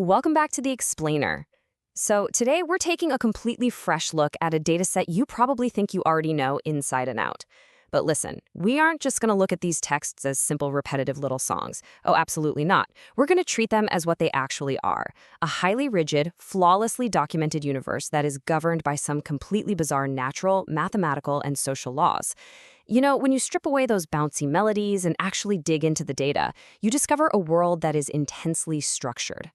Welcome back to The Explainer. So today we're taking a completely fresh look at a dataset you probably think you already know inside and out. But listen, we aren't just going to look at these texts as simple repetitive little songs. Oh, absolutely not. We're going to treat them as what they actually are, a highly rigid, flawlessly documented universe that is governed by some completely bizarre natural, mathematical, and social laws. You know, when you strip away those bouncy melodies and actually dig into the data, you discover a world that is intensely structured.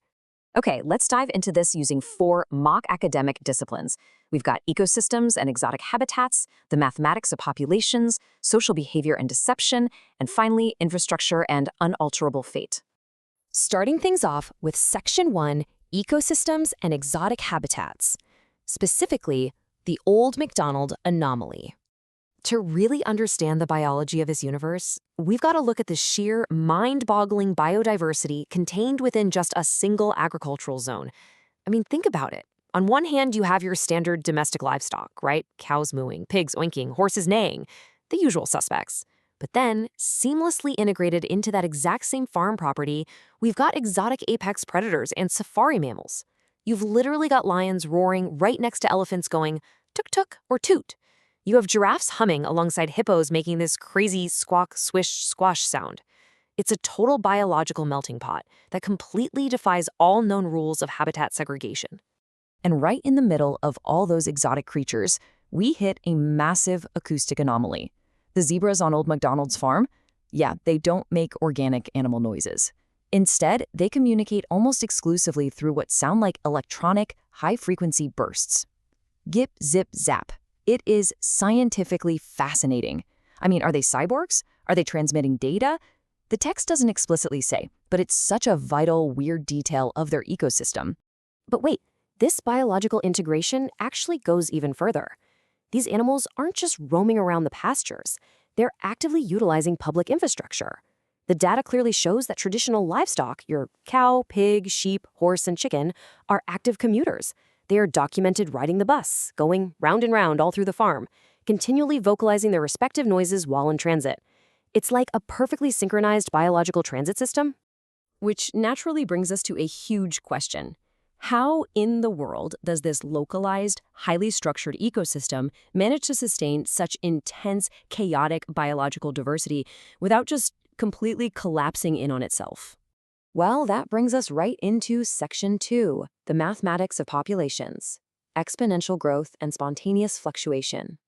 Okay, let's dive into this using 4 mock academic disciplines. We've got ecosystems and exotic habitats, the mathematics of populations, social behavior and deception, and finally, infrastructure and unalterable fate. Starting things off with Section 1, Ecosystems and Exotic Habitats, specifically the Old MacDonald Anomaly. To really understand the biology of this universe, we've got to look at the sheer, mind-boggling biodiversity contained within just a single agricultural zone. I mean, think about it. On one hand, you have your standard domestic livestock, right? Cows mooing, pigs oinking, horses neighing, the usual suspects. But then, seamlessly integrated into that exact same farm property, we've got exotic apex predators and safari mammals. You've literally got lions roaring right next to elephants going tuk-tuk or toot. You have giraffes humming alongside hippos making this crazy squawk, swish, squash sound. It's a total biological melting pot that completely defies all known rules of habitat segregation. And right in the middle of all those exotic creatures, we hit a massive acoustic anomaly. The zebras on Old MacDonald's farm? Yeah, they don't make organic animal noises. Instead, they communicate almost exclusively through what sound like electronic, high-frequency bursts. Gip, zip, zap. It is scientifically fascinating. I mean, are they cyborgs? Are they transmitting data? The text doesn't explicitly say, but it's such a vital, weird detail of their ecosystem. But wait, this biological integration actually goes even further. These animals aren't just roaming around the pastures. They're actively utilizing public infrastructure. The data clearly shows that traditional livestock, your cow, pig, sheep, horse, and chicken, are active commuters. They are documented riding the bus, going round and round all through the farm, continually vocalizing their respective noises while in transit. It's like a perfectly synchronized biological transit system. Which naturally brings us to a huge question. How in the world does this localized, highly structured ecosystem manage to sustain such intense, chaotic biological diversity without just completely collapsing in on itself? Well, that brings us right into Section 2, the mathematics of populations, exponential growth and spontaneous fluctuation.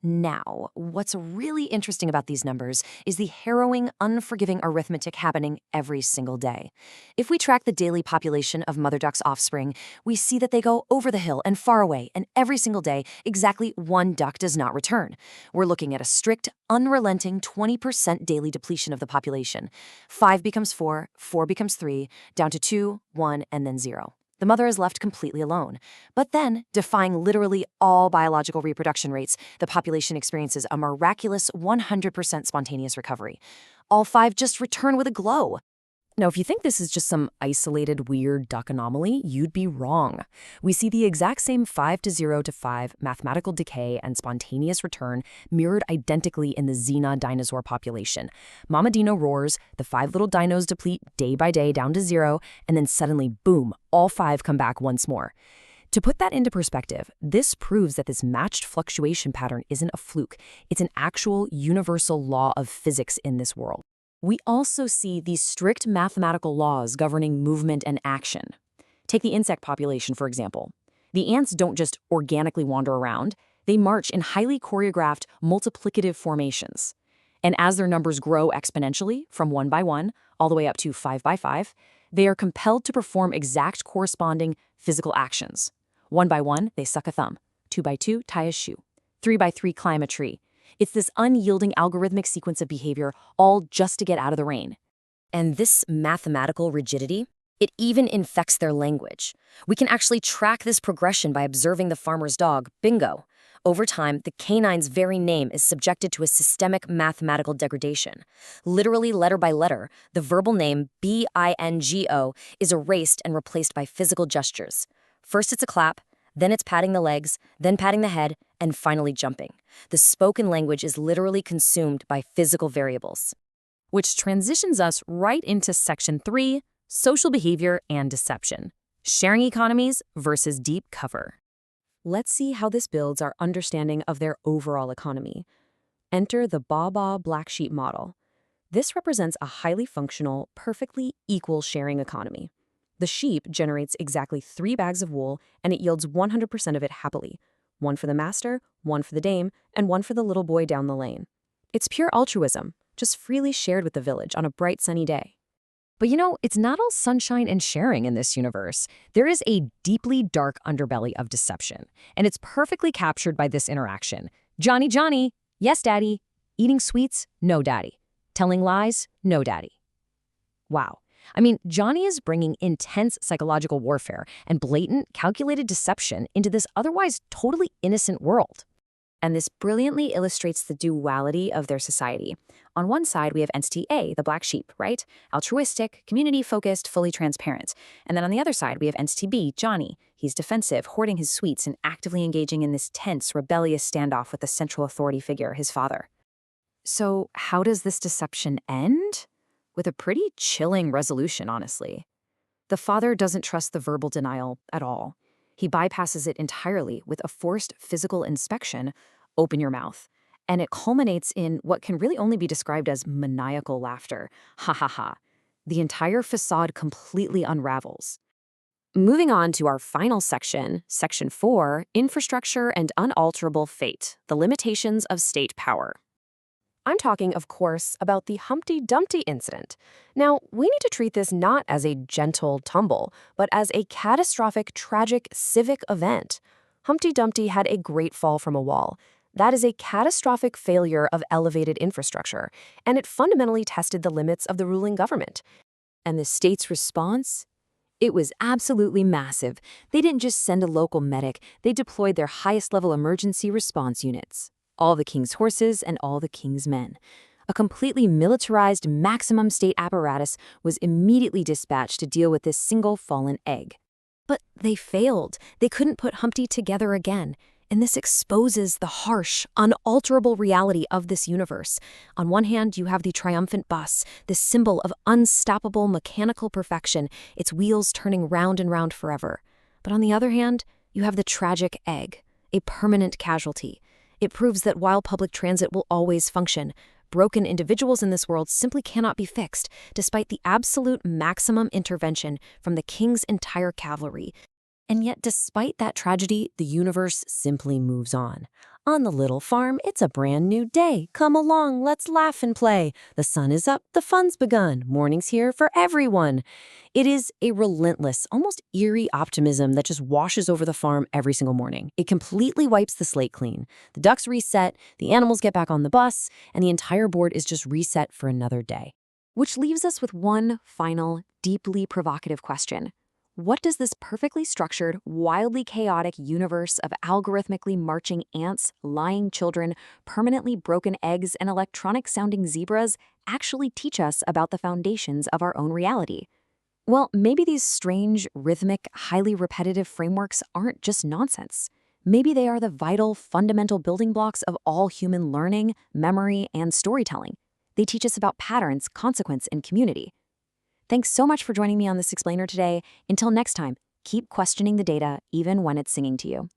Now, what's really interesting about these numbers is the harrowing, unforgiving arithmetic happening every single day. If we track the daily population of mother duck's offspring, we see that they go over the hill and far away, and every single day, exactly one duck does not return. We're looking at a strict, unrelenting 20% daily depletion of the population. 5 becomes 4, 4 becomes 3, down to 2, 1, and then 0. The mother is left completely alone. But then, defying literally all biological reproduction rates, the population experiences a miraculous 100% spontaneous recovery. All 5 just return with a glow. Now, if you think this is just some isolated, weird duck anomaly, you'd be wrong. We see the exact same 5 to 0 to 5 mathematical decay and spontaneous return mirrored identically in the Xena dinosaur population. Mama Dino roars, the 5 little dinos deplete day by day down to 0, and then suddenly, boom, all 5 come back once more. To put that into perspective, this proves that this matched fluctuation pattern isn't a fluke. It's an actual universal law of physics in this world. We also see these strict mathematical laws governing movement and action. Take the insect population, for example. The ants don't just organically wander around. They march in highly choreographed, multiplicative formations. And as their numbers grow exponentially, from 1 by 1 all the way up to 5 by 5, they are compelled to perform exact corresponding physical actions. 1 by 1, they suck a thumb. 2 by 2, tie a shoe. 3 by 3, climb a tree. It's this unyielding algorithmic sequence of behavior, all just to get out of the rain. And this mathematical rigidity, it even infects their language. We can actually track this progression by observing the farmer's dog, Bingo. Over time, the canine's very name is subjected to a systemic mathematical degradation. Literally letter by letter, the verbal name B-I-N-G-O is erased and replaced by physical gestures. First it's a clap, then it's patting the legs, then patting the head, and finally jumping. The spoken language is literally consumed by physical variables. Which transitions us right into Section 3, social behavior and deception, sharing economies versus deep cover. Let's see how this builds our understanding of their overall economy. Enter the Baa black sheep model. This represents a highly functional, perfectly equal sharing economy. The sheep generates exactly 3 bags of wool, and it yields 100% of it happily. One for the master, one for the dame, and one for the little boy down the lane. It's pure altruism, just freely shared with the village on a bright sunny day. But it's not all sunshine and sharing in this universe. There is a deeply dark underbelly of deception, and it's perfectly captured by this interaction. Johnny, Johnny, yes, daddy. Eating sweets, no, daddy. Telling lies, no, daddy. Wow. Johnny is bringing intense psychological warfare and blatant, calculated deception into this otherwise totally innocent world. And this brilliantly illustrates the duality of their society. On one side, we have entity A, the black sheep, right? Altruistic, community-focused, fully transparent. And then on the other side, we have entity B, Johnny. He's defensive, hoarding his sweets, and actively engaging in this tense, rebellious standoff with the central authority figure, his father. So how does this deception end? With a pretty chilling resolution, honestly. The father doesn't trust the verbal denial at all. He bypasses it entirely with a forced physical inspection, open your mouth. And it culminates in what can really only be described as maniacal laughter. Ha ha ha. The entire facade completely unravels. Moving on to our final section, Section 4, Infrastructure and Unalterable Fate, the Limitations of State Power. I'm talking, of course, about the Humpty Dumpty incident. Now, we need to treat this not as a gentle tumble, but as a catastrophic, tragic civic event. Humpty Dumpty had a great fall from a wall. That is a catastrophic failure of elevated infrastructure, and it fundamentally tested the limits of the ruling government. And the state's response? It was absolutely massive. They didn't just send a local medic, they deployed their highest-level emergency response units. All the king's horses and all the king's men. A completely militarized maximum state apparatus was immediately dispatched to deal with this single fallen egg. But they failed. They couldn't put Humpty together again. And this exposes the harsh, unalterable reality of this universe. On one hand, you have the triumphant bus, this symbol of unstoppable mechanical perfection, its wheels turning round and round forever. But on the other hand, you have the tragic egg, a permanent casualty. It proves that while public transit will always function, broken individuals in this world simply cannot be fixed, despite the absolute maximum intervention from the king's entire cavalry. And yet, despite that tragedy, the universe simply moves on. On the little farm, it's a brand new day. Come along, let's laugh and play. The sun is up, the fun's begun. Morning's here for everyone. It is a relentless, almost eerie optimism that just washes over the farm every single morning. It completely wipes the slate clean. The ducks reset, the animals get back on the bus, and the entire board is just reset for another day. Which leaves us with one final, deeply provocative question. What does this perfectly structured, wildly chaotic universe of algorithmically marching ants, lying children, permanently broken eggs, and electronic-sounding zebras actually teach us about the foundations of our own reality? Well, maybe these strange, rhythmic, highly repetitive frameworks aren't just nonsense. Maybe they are the vital, fundamental building blocks of all human learning, memory, and storytelling. They teach us about patterns, consequence, and community. Thanks so much for joining me on this explainer today. Until next time, keep questioning the data even when it's singing to you.